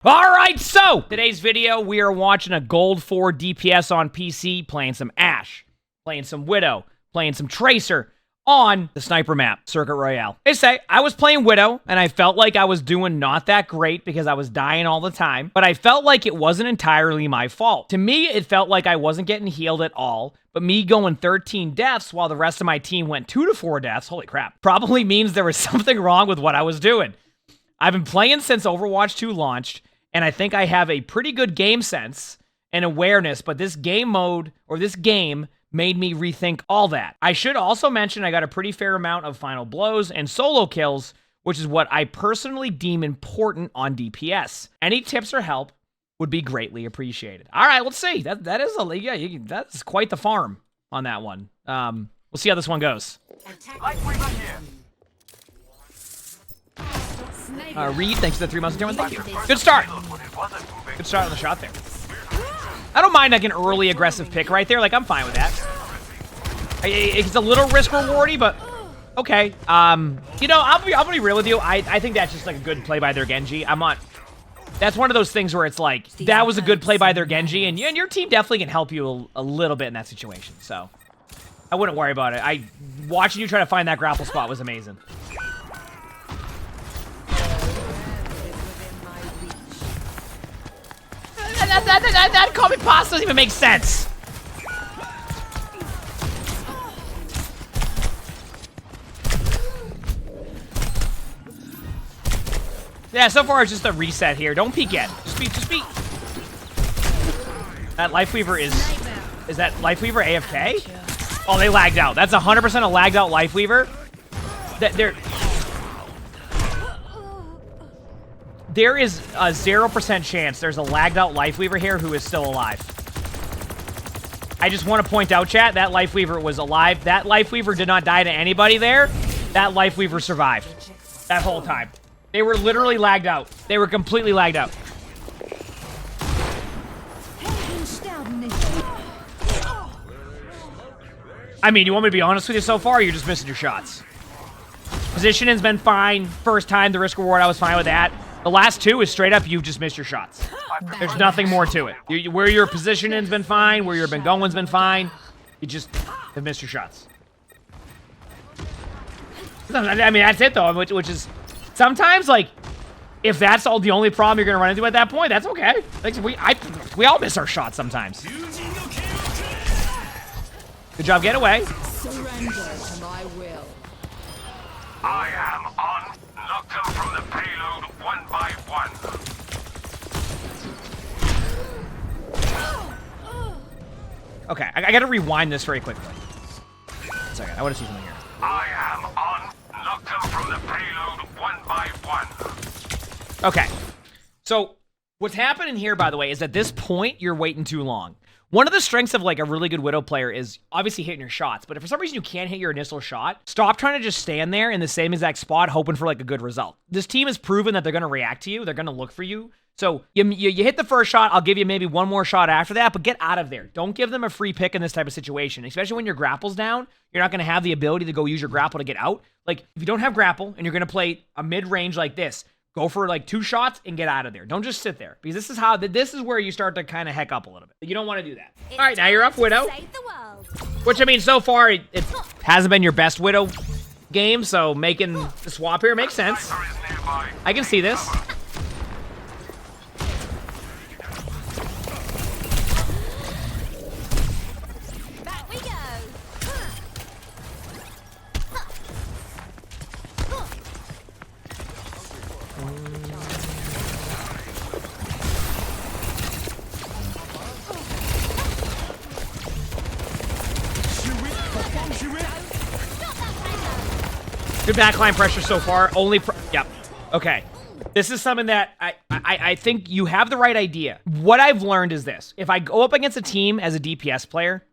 All right, so today's video, we are watching a gold 4 DPS on PC, playing some Ashe, playing some Widow, playing some Tracer on the sniper map, Circuit Royale. I was playing Widow, and I felt like I was doing not that great because I was dying all the time, but I felt like it wasn't entirely my fault. To me, it felt like I wasn't getting healed at all, but me going 13 deaths while the rest of my team went 2 to 4 deaths, holy crap, probably means there was something wrong with what I was doing. I've been playing since Overwatch 2 launched, and I think I have a pretty good game sense and awareness, but this game mode, or this game, made me rethink all that. I should also mention I got a pretty fair amount of final blows and solo kills, which is what I personally deem important on DPS. Any tips or help would be greatly appreciated. All right, let's see. That's quite the farm on that one. We'll see how this one goes. Reed, thanks for the 3 months. Thank you. Good start. Good start on the shot there. I don't mind like an early aggressive pick right there. Like, I'm fine with that. It's a little risk rewardy, but okay. You know, I'll be real with you. I think that's just like a good play by their Genji. That's one of those things where it's like, that was a good play by their Genji, and your team definitely can help you a little bit in that situation. So I wouldn't worry about it. Watching you try to find that grapple spot was amazing. That copy pasta doesn't even make sense. Yeah, so far it's just a reset here. Don't peek yet. Just be. That Lifeweaver is that Lifeweaver AFK? Oh, they lagged out. That's 100% a lagged out Lifeweaver. There is a 0% chance there's a lagged out Lifeweaver here who is still alive. I just want to point out, chat, that Lifeweaver was alive. That Lifeweaver did not die to anybody there. That Lifeweaver survived that whole time. They were literally lagged out. They were completely lagged out. I mean, you want me to be honest with you so far, or you're just missing your shots? Positioning's been fine. First time, the risk reward, I was fine with that. The last two is straight up, you've just missed your shots. There's nothing more to it. Where your positioning's been fine, where your been going's been fine. You just have missed your shots. I mean, that's it though, which is sometimes like, if that's all the only problem you're gonna run into at that point, that's okay. Like, we all miss our shots sometimes. Good job, get away. Surrender to my will. I am on. Knock them from the payload one by one. Okay, I gotta rewind this very quickly. 1 second, I want to see something here. I am on. Knock them from the payload one by one. Okay, so what's happening here, by the way, is at this point, you're waiting too long. One of the strengths of like a really good Widow player is obviously hitting your shots, but if for some reason you can't hit your initial shot, stop trying to just stand there in the same exact spot hoping for like a good result. This team has proven that they're going to react to you, they're going to look for you. So you hit the first shot, I'll give you maybe one more shot after that, but get out of there. Don't give them a free pick in this type of situation, especially when your grapple's down. You're not going to have the ability to go use your grapple to get out. Like, if you don't have grapple and you're going to play a mid-range like this, go for like 2 shots and get out of there. Don't just sit there, because this is where you start to kind of heck up a little bit. You don't want to do that. All right, now you're up, Widow. Which, I mean, so far it hasn't been your best Widow game, so making the swap here makes sense. I can see this. Back we go. Good backline pressure so far. Yep. Okay. This is something that I think you have the right idea. What I've learned is this. If I go up against a team as a DPS player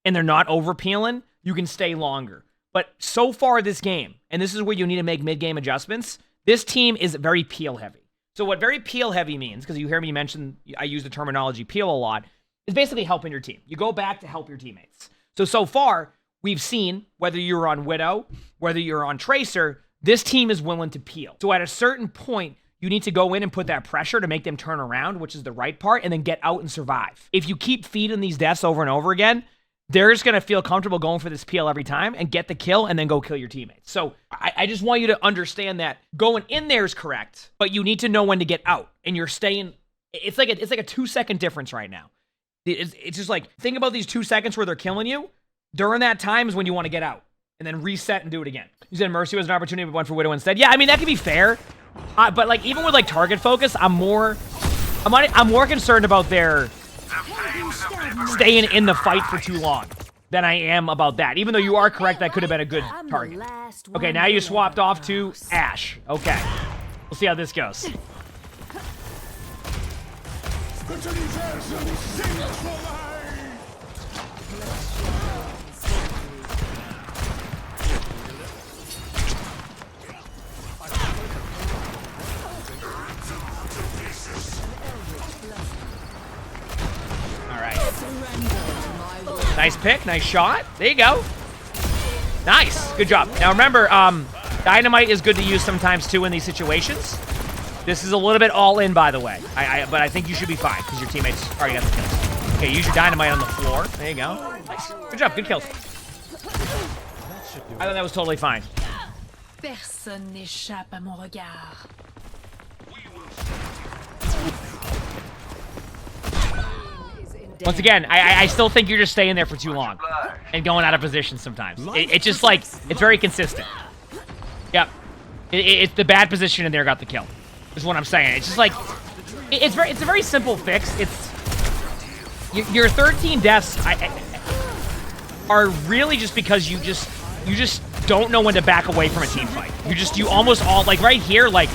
and they're not over-peeling, you can stay longer. But so far this game, and this is where you need to make mid-game adjustments, this team is very peel-heavy. So what very peel-heavy means, because you hear me mention, I use the terminology peel a lot, is basically helping your team. You go back to help your teammates. So far, we've seen, whether you're on Widow, whether you're on Tracer, this team is willing to peel. So at a certain point, You need to go in and put that pressure to make them turn around, which is the right part, and then get out and survive. If you keep feeding these deaths over and over again, they're just going to feel comfortable going for this PL every time and get the kill and then go kill your teammates. So I just want you to understand that going in there is correct, but you need to know when to get out. And you're staying... It's like a 2-second difference right now. It's just like, think about these 2 seconds where they're killing you. During that time is when you want to get out. And then reset and do it again. You said Mercy was an opportunity, but went for Widow instead. Yeah, I mean, that could be fair. But like, even with like target focus, I'm more concerned about their staying in the fight for too long than I am about that. Even though you are correct, that could have been a good target. Okay, now you swapped off to Ashe. Okay. We'll see how this goes. Nice pick, nice shot. There you go. Nice, good job. Now remember, dynamite is good to use sometimes too in these situations. This is a little bit all in, by the way. But I think you should be fine because your teammates already got the kills. Okay, use your dynamite on the floor. There you go. Nice. Good job, good kills. I thought that was totally fine. Personne n'échappe à mon regard. Once again, I still think you're just staying there for too long and going out of position sometimes. It's just like, it's very consistent. Yep. It's the bad position in there got the kill, is what I'm saying. It's just like, it's a very simple fix. It's, your 13 deaths are really just because you just don't know when to back away from a team fight. You almost all, like right here, like,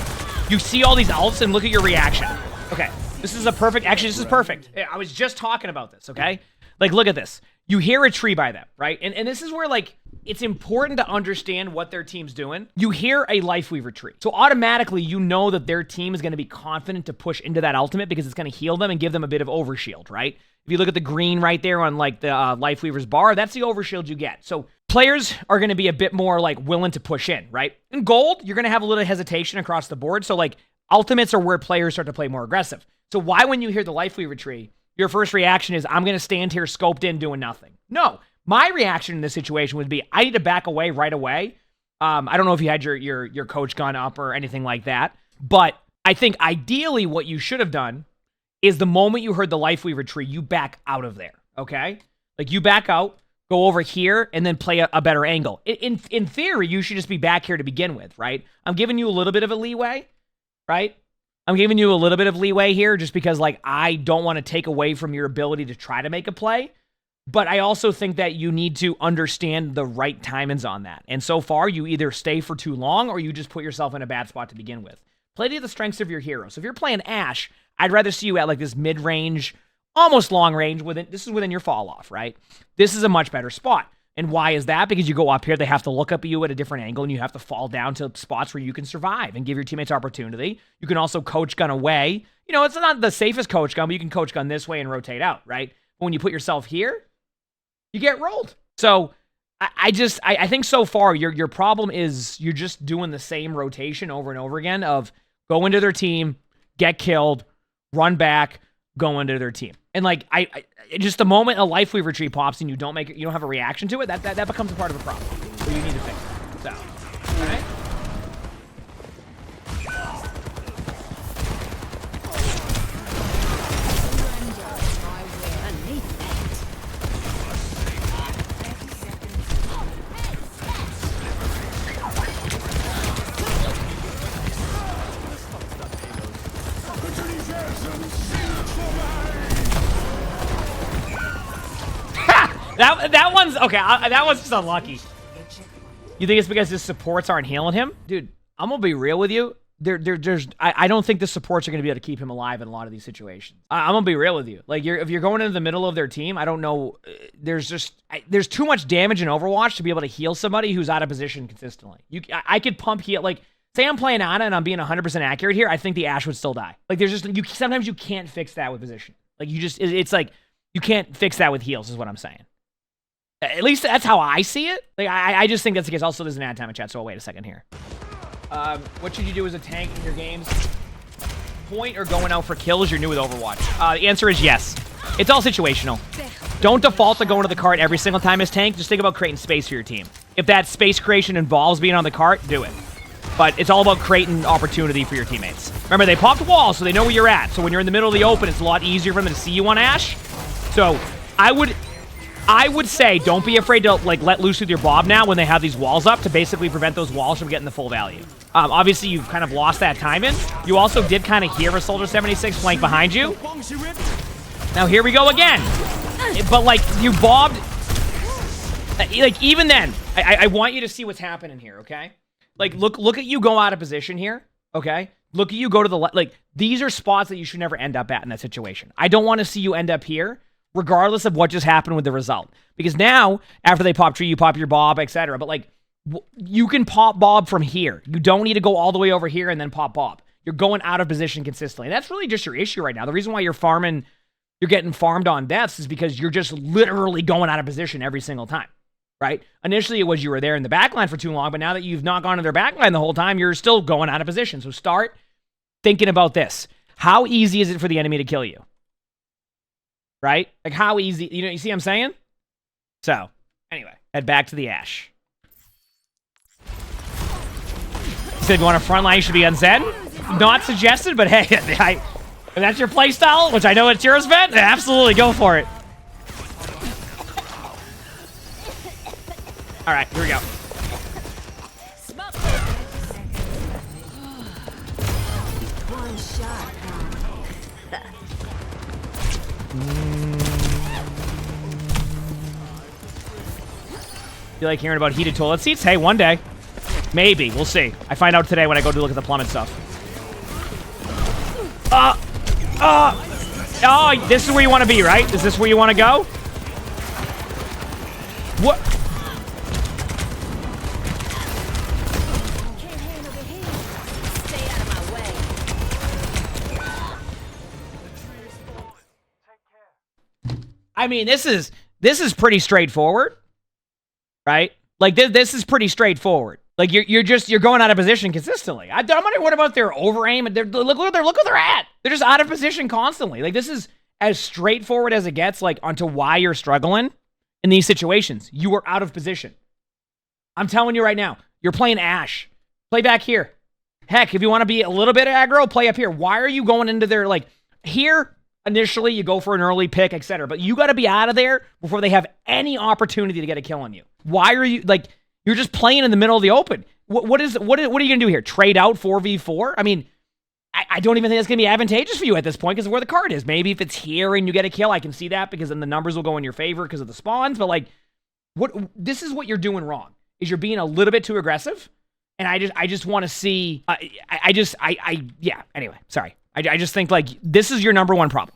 you see all these ults and look at your reaction. Okay. This is a perfect, actually, this is perfect. I was just talking about this, okay? Like, look at this. You hear a tree by them, right? And this is where, like, it's important to understand what their team's doing. You hear a Lifeweaver tree. So automatically, you know that their team is going to be confident to push into that ultimate because it's going to heal them and give them a bit of overshield, right? If you look at the green right there on, like, the Lifeweaver's bar, that's the overshield you get. So players are going to be a bit more, like, willing to push in, right? In gold, you're going to have a little hesitation across the board. So, like, ultimates are where players start to play more aggressive. So why, when you hear the Lifeweaver tree, your first reaction is, I'm going to stand here scoped in doing nothing? No. My reaction in this situation would be, I need to back away right away. I don't know if you had your coach gun up or anything like that, but I think ideally what you should have done is the moment you heard the Lifeweaver tree, you back out of there, okay? Like, you back out, go over here, and then play a better angle. In theory, you should just be back here to begin with, right? I'm giving you a little bit of a leeway, right? I'm giving you a little bit of leeway here just because, like, I don't want to take away from your ability to try to make a play. But I also think that you need to understand the right timings on that. And so far, you either stay for too long or you just put yourself in a bad spot to begin with. Play to the strengths of your hero. So if you're playing Ashe, I'd rather see you at, like, this mid-range, almost long range. This is within your fall-off, right? This is a much better spot. And why is that? Because you go up here, they have to look up at you at a different angle, and you have to fall down to spots where you can survive and give your teammates opportunity. You can also coach gun away. You know, it's not the safest coach gun, but you can coach gun this way and rotate out, right? But when you put yourself here, you get rolled. So I think so far your problem is you're just doing the same rotation over and over again of go into their team, get killed, run back, go into their team. And like just the moment a Lifeweaver tree pops and you don't have a reaction to it, that becomes a part of the problem. So you need to fix it. So, all right. That one's okay. That one's just unlucky. You think it's because his supports aren't healing him, dude? I'm gonna be real with you. I don't think the supports are gonna be able to keep him alive in a lot of these situations. I'm gonna be real with you. Like, if you're going into the middle of their team, I don't know. There's too much damage in Overwatch to be able to heal somebody who's out of position consistently. I could pump heal. Like, say I'm playing Ana and I'm being 100% accurate here, I think the Ashe would still die. Like, there's just sometimes you can't fix that with position. Like, it's like you can't fix that with heals, is what I'm saying. At least that's how I see it. Like, I just think that's the case. Also, there's an ad time in chat, so I'll wait a second here. What should you do as a tank in your games? point or going out for kills, you're new with Overwatch? The answer is yes. It's all situational. Don't default to going to the cart every single time as tank. Just think about creating space for your team. If that space creation involves being on the cart, do it. But it's all about creating opportunity for your teammates. Remember, they popped walls, so they know where you're at. So when you're in the middle of the open, it's a lot easier for them to see you on Ashe. So I would say don't be afraid to like let loose with your Bob now when they have these walls up to basically prevent those walls from getting the full value. Obviously, you've kind of lost that time in. You also did kind of hear a Soldier 76 flank behind you. Now here we go again. But like you bobbed, like even then, I want you to see what's happening here, okay? Like look at you go out of position here, okay? Look at you go to the left. Like these are spots that you should never end up at in that situation. I don't want to see you end up here, regardless of what just happened with the result. Because now, after they pop tree, you pop your Bob, etc. But like you can pop Bob from here. You don't need to go all the way over here and then pop Bob. You're going out of position consistently. And that's really just your issue right now. The reason why you're getting farmed on deaths is because you're just literally going out of position every single time, right? Initially, it was you were there in the backline for too long, but now that you've not gone to their backline the whole time, you're still going out of position. So start thinking about this. How easy is it for the enemy to kill you? Right? Like how easy, you see what I'm saying? So, anyway, head back to the Ashe. Said you want a front line, you should be on Zen. Not suggested, but hey, if that's your playstyle, which I know it's yours, Ben, absolutely go for it. All right, here we go. One shot. You like hearing about heated toilet seats? Hey, one day. Maybe. We'll see. I find out today when I go to look at the plumbing stuff. Oh, this is where you want to be, right? Is this where you want to go? What? Stay out of my way. I mean, this is pretty straightforward, right? Like this is pretty straightforward. Like you're going out of position consistently. I'm wondering what about their over aim and look where they're at. They're just out of position constantly. Like this is as straightforward as it gets. Like onto why you're struggling in these situations. You are out of position. I'm telling you right now. You're playing Ashe. Play back here. Heck, if you want to be a little bit aggro, play up here. Why are you going into their like here? Initially, you go for an early pick, etc. But you got to be out of there before they have any opportunity to get a kill on you. Why are you like? You're just playing in the middle of the open. What are you going to do here? Trade out 4v4? I mean, I don't even think that's going to be advantageous for you at this point because of where the card is. Maybe if it's here and you get a kill, I can see that because then the numbers will go in your favor because of the spawns. But like, this is what you're doing wrong, is you're being a little bit too aggressive. And I just want to see, yeah, anyway, sorry. I just think like this is your number one problem.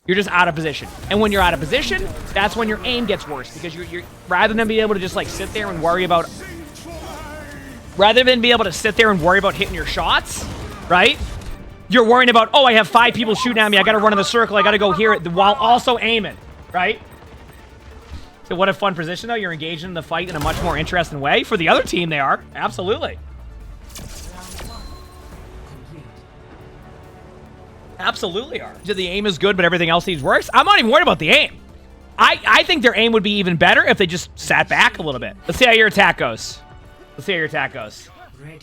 You're just out of position. And when you're out of position, that's when your aim gets worse because you're rather than be able to just like sit there and worry about hitting your shots, right? You're worrying about, oh, I have 5 people shooting at me. I got to run in the circle. I got to go here while also aiming, right? So what a fun position though. You're engaged in the fight in a much more interesting way. For the other team, they are. Absolutely. Absolutely are. The aim is good, but everything else needs works. I'm not even worried about the aim. I think their aim would be even better if they just sat back a little bit. Let's see how your attack goes.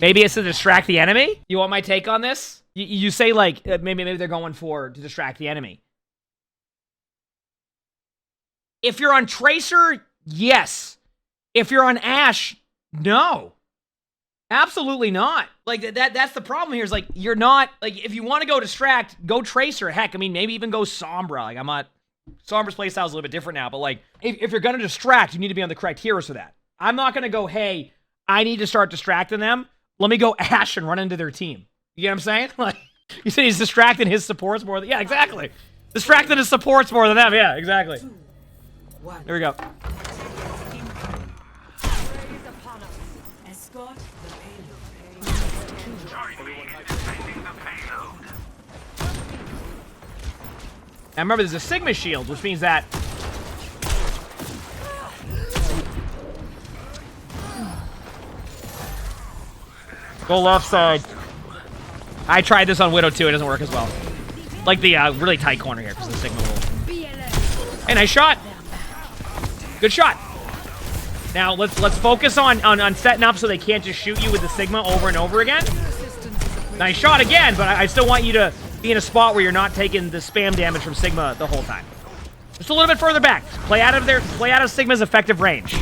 Maybe it's to distract the enemy? You want my take on this? You say like, maybe they're going for to distract the enemy. If you're on Tracer, yes. If you're on Ashe, no. Absolutely not. Like, that's the problem here is, like, you're not, like, if you want to go distract, go Tracer. Heck, I mean, maybe even go Sombra. Like, I'm not, Sombra's playstyle is a little bit different now, but, like, if you're going to distract, you need to be on the correct heroes for that. I'm not going to go, hey, I need to start distracting them. Let me go Ashe and run into their team. You get what I'm saying? Like, you said he's distracting his supports more than, yeah, exactly. Distracting his supports more than them. Yeah, exactly. Here we go. Now remember, there's a Sigma shield, which means that go left side. I tried this on Widow too. It doesn't work as well. Like the really tight corner here because the Sigma will. Hey, nice shot. Good shot. Now let's focus on setting up so they can't just shoot you with the Sigma over and over again. Nice shot again, but I still want you to be in a spot where you're not taking the spam damage from Sigma the whole time. Just a little bit further back. Play out of Sigma's effective range.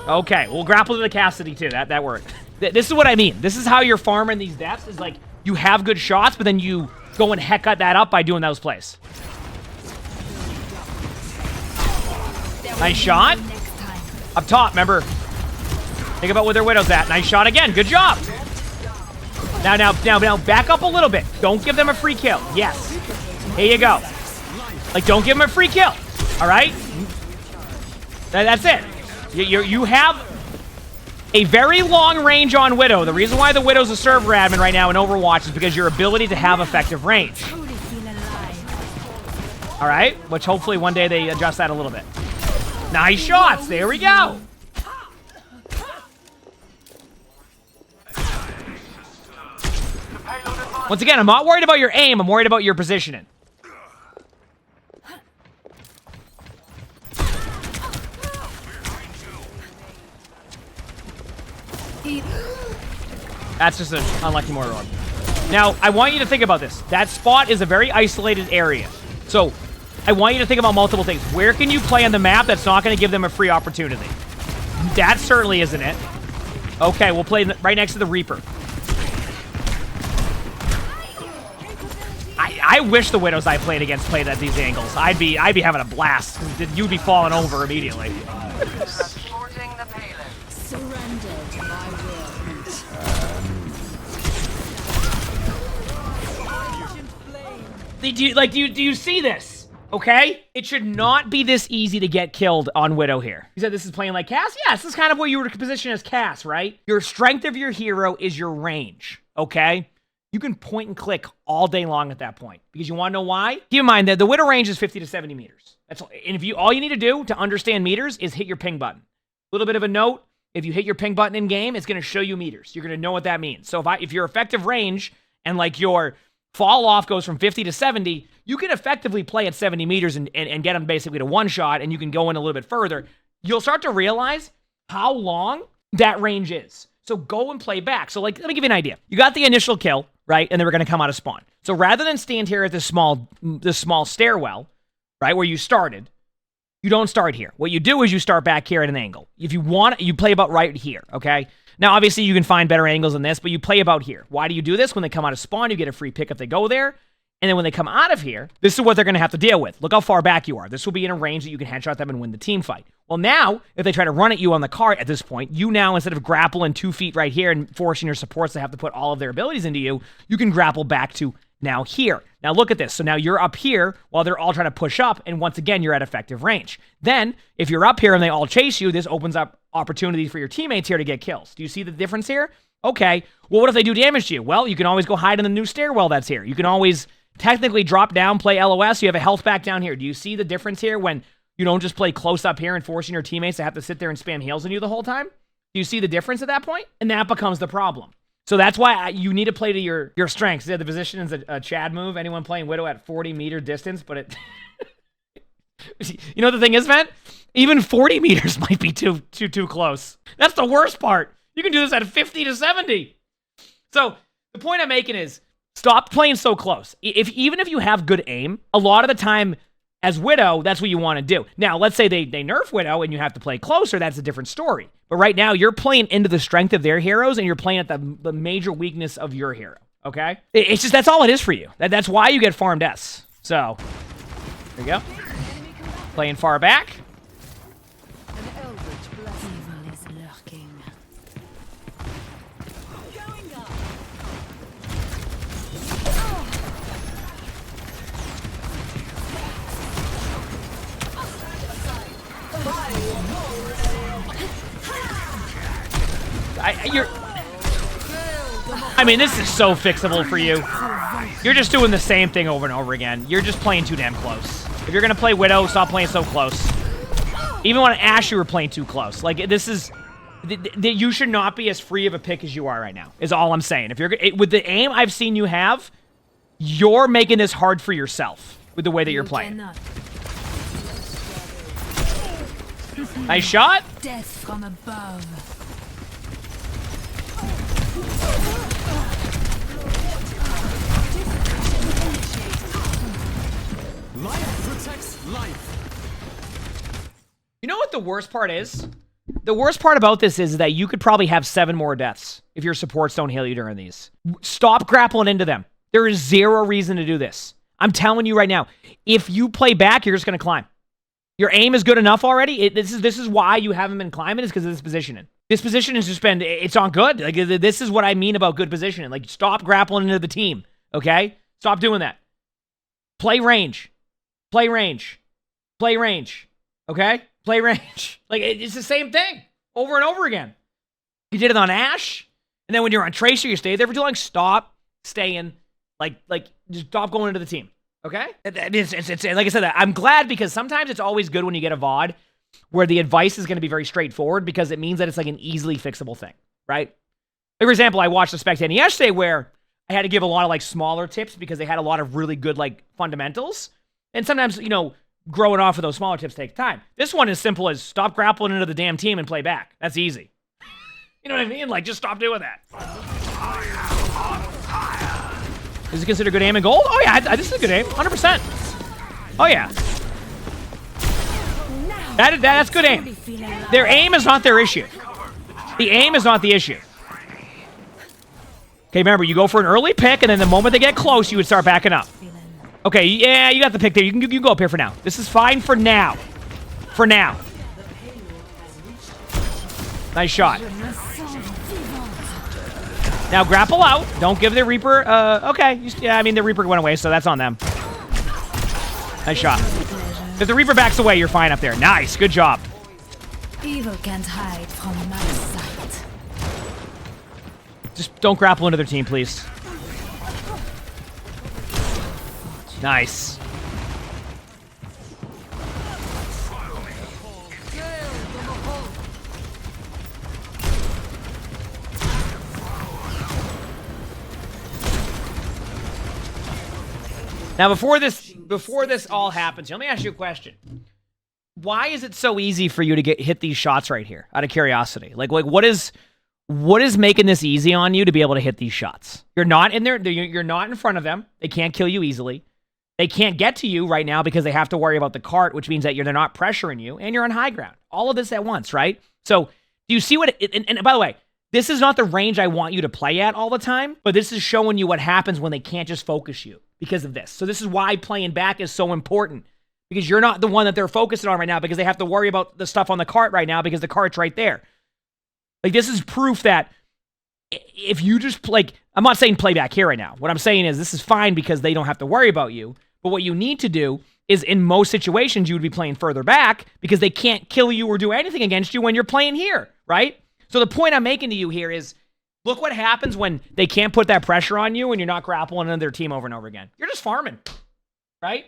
Okay, we'll grapple to the Cassidy too. That worked. This is what I mean. This is how you're farming these depths. Is like you have good shots, but then you go and heck cut that up by doing those plays. Nice shot. Up top, remember. Think about where their Widow's at. Nice shot again. Good job. Now, back up a little bit. Don't give them a free kill. Yes. Here you go. Like, don't give them a free kill. All right? That's it. You have a very long range on Widow. The reason why the Widow's a server admin right now in Overwatch is because your ability to have effective range. All right? Which hopefully one day they adjust that a little bit. Nice shots. There we go. Once again, I'm not worried about your aim. I'm worried about your positioning. That's just an unlucky mortar orb. Now, I want you to think about this. That spot is a very isolated area. So, I want you to think about multiple things. Where can you play on the map that's not going to give them a free opportunity? That certainly isn't it. Okay, we'll play right next to the Reaper. I wish the Widows I played against played at these angles. I'd be having a blast. You'd be falling over immediately. Surrender to my will. Do you see this? Okay? It should not be this easy to get killed on Widow here. You said this is playing like Cass? Yes, this is kind of what you were positioned as Cass, right? Your strength of your hero is your range, okay? You can point and click all day long at that point. Because you want to know why? Keep in mind that the Widow range is 50 to 70 meters. That's all. And if all you need to do to understand meters is hit your ping button. A little bit of a note, if you hit your ping button in game, it's going to show you meters. You're going to know what that means. So if your effective range and like your fall off goes from 50 to 70, you can effectively play at 70 meters and get them basically to one shot, and you can go in a little bit further. You'll start to realize how long that range is. So go and play back. So like, let me give you an idea. You got the initial kill, right? And they were going to come out of spawn. So rather than stand here at this small stairwell, right, where you started, you don't start here. What you do is you start back here at an angle. If you want, you play about right here, okay? Now, obviously, you can find better angles than this, but you play about here. Why do you do this? When they come out of spawn, you get a free pick if they go there. And then when they come out of here, this is what they're going to have to deal with. Look how far back you are. This will be in a range that you can headshot them and win the team fight. Well, now, if they try to run at you on the cart at this point, you now, instead of grappling 2 feet right here and forcing your supports to have to put all of their abilities into you, you can grapple back to now here. Now look at this. So now you're up here while they're all trying to push up, and once again, you're at effective range. Then, if you're up here and they all chase you, this opens up opportunities for your teammates here to get kills. Do you see the difference here? Okay, well, what if they do damage to you? Well, you can always go hide in the new stairwell that's here. You can always technically drop down, play LOS. You have a health back down here. Do you see the difference here when you don't just play close up here and forcing your teammates to have to sit there and spam heals on you the whole time? Do you see the difference at that point? And that becomes the problem. So that's why you need to play to your strengths. Yeah, the position is a Chad move. Anyone playing Widow at 40-meter distance, but it... You know what the thing is, man? Even 40 meters might be too close. That's the worst part. You can do this at 50 to 70. So the point I'm making is stop playing so close. Even if you have good aim, a lot of the time as Widow, that's what you want to do. Now, let's say they nerf Widow and you have to play closer. That's a different story. But right now, you're playing into the strength of their heroes and you're playing at the major weakness of your hero. Okay? It's just, that's all it is for you. That's why you get farmed S. So, there you go. Playing far back. Evil is lurking. I mean, this is so fixable for you. You're just doing the same thing over and over again. You're just playing too damn close. If you're going to play Widow, stop playing so close. Even when Ashe, you were playing too close. Like, this is You should not be as free of a pick as you are right now, is all I'm saying. If you're with the aim I've seen you have, you're making this hard for yourself with the way that you're playing. Nice shot. Death from above. Life protects life. You know what the worst part is? The worst part about this is that you could probably have 7 more deaths if your supports don't heal you during these. Stop grappling into them. There is zero reason to do this. I'm telling you right now, if you play back, you're just going to climb. Your aim is good enough already. This is why you haven't been climbing, is because of this positioning. This position has just been, it's on good. Like, this is what I mean about good positioning. Like, stop grappling into the team, okay? Stop doing that. Play range. Play range. Play range, okay? Play range. Like, it's the same thing over and over again. You did it on Ashe, and then when you're on Tracer, you stay there for too long. Stop staying. Like, just stop going into the team. Okay? It's like I said, I'm glad because sometimes it's always good when you get a VOD where the advice is going to be very straightforward because it means that it's like an easily fixable thing, right? Like, for example, I watched the Spectating yesterday where I had to give a lot of like smaller tips because they had a lot of really good like fundamentals. And sometimes, you know, growing off of those smaller tips takes time. This one is simple as stop grappling into the damn team and play back. That's easy. You know what I mean? Like, just stop doing that. Is it considered good aim and gold? Oh yeah, this is a good aim, 100%. Oh yeah. That's good aim. Their aim is not their issue. The aim is not the issue. Okay, remember, you go for an early pick, and then the moment they get close, you would start backing up. Okay, yeah, you got the pick there. You can go up here for now. This is fine for now. For now. Nice shot. Now grapple out. Don't give the Reaper, okay. Yeah, I mean, the Reaper went away, so that's on them. Nice shot. If the Reaper backs away, you're fine up there. Nice, good job. Evil can't hide from my sight. Just don't grapple into their team, please. Nice. Now, before this all happens, let me ask you a question. Why is it so easy for you to hit these shots right here? Out of curiosity, like what is making this easy on you to be able to hit these shots? You're not in there. You're not in front of them. They can't kill you easily. They can't get to you right now because they have to worry about the cart, which means that they're not pressuring you, and you're on high ground. All of this at once, right? So, do you see what? And by the way, this is not the range I want you to play at all the time, but this is showing you what happens when they can't just focus you because of this. So this is why playing back is so important, because you're not the one that they're focusing on right now because they have to worry about the stuff on the cart right now because the cart's right there. Like, this is proof that if you just, like, I'm not saying play back here right now. What I'm saying is this is fine because they don't have to worry about you. But what you need to do is, in most situations, you would be playing further back because they can't kill you or do anything against you when you're playing here, right? So the point I'm making to you here is, look what happens when they can't put that pressure on you and you're not grappling into their team over and over again. You're just farming, right?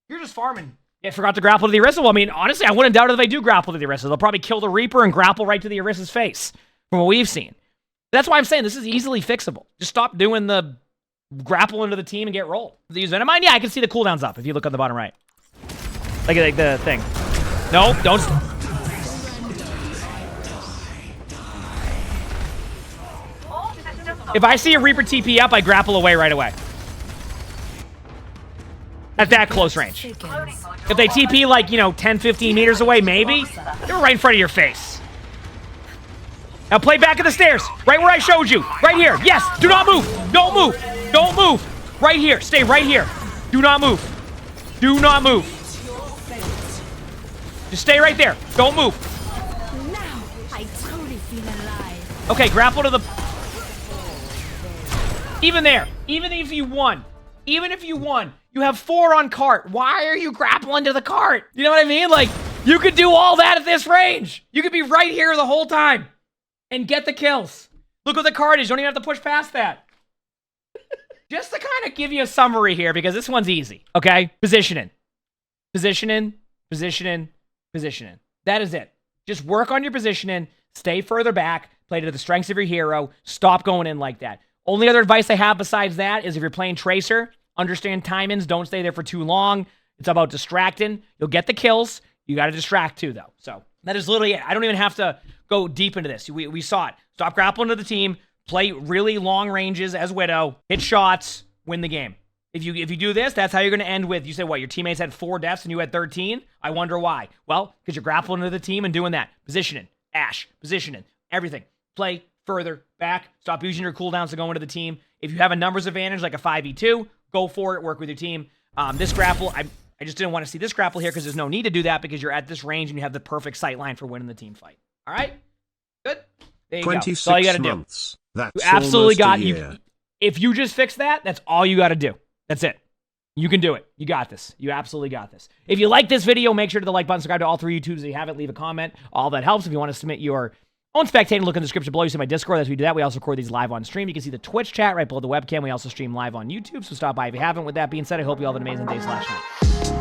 You're just farming. Yeah, forgot to grapple to the Orisa. Well, I mean, honestly, I wouldn't doubt it if they do grapple to the Orisa. They'll probably kill the Reaper and grapple right to the Orisa's face, from what we've seen. That's why I'm saying this is easily fixable. Just stop doing the grapple into the team and get rolled. They use Venomine? Yeah, I can see the cooldowns up if you look on the bottom right. Like the thing. No, don't. If I see a Reaper TP up, I grapple away right away. At that close range. If they TP like, 10, 15 meters away, maybe, they're right in front of your face. Now play back at the stairs, right where I showed you. Right here. Yes, do not move. Don't move. Don't move. Right here. Stay right here. Do not move. Do not move. Just stay right there. Don't move. Now I totally feel alive. Okay, grapple to the... Even there. Even if you won. You have 4 on cart. Why are you grappling to the cart? You know what I mean? Like, you could do all that at this range. You could be right here the whole time and get the kills. Look what the cart is. You don't even have to push past that. Just to kind of give you a summary here, because this one's easy, okay? Positioning. Positioning. Positioning. Positioning. That is it. Just work on your positioning, stay further back, play to the strengths of your hero, stop going in like that. Only other advice I have besides that is if you're playing Tracer, understand timings, don't stay there for too long. It's about distracting. You'll get the kills. You got to distract too, though. So that is literally it. I don't even have to go deep into this. We saw it. Stop grappling to the team, play really long ranges as Widow, hit shots, win the game. If you do this, that's how you're going to end with, you said what, your teammates had 4 deaths and you had 13? I wonder why. Well, because you're grappling to the team and doing that. Positioning, Ashe, positioning, everything. Play further back. Stop using your cooldowns to go into the team. If you have a numbers advantage like a 5v2, go for it, work with your team. This grapple, I just didn't want to see this grapple here because there's no need to do that because you're at this range and you have the perfect sight line for winning the team fight. All right? Good? There you go. That's all you got to do. That's you absolutely got you. If you just fix that, that's all you got to do. That's it. You can do it. You got this. You absolutely got this. If you like this video, make sure to the like button, subscribe to all 3 YouTubes if you haven't, leave a comment. All that helps. If you want to submit your own spectating, look in the description below. You see my Discord. As we do that, we also record these live on stream. You can see the Twitch chat right below the webcam. We also stream live on YouTube, so stop by if you haven't. With that being said, I hope you all have an amazing day /night.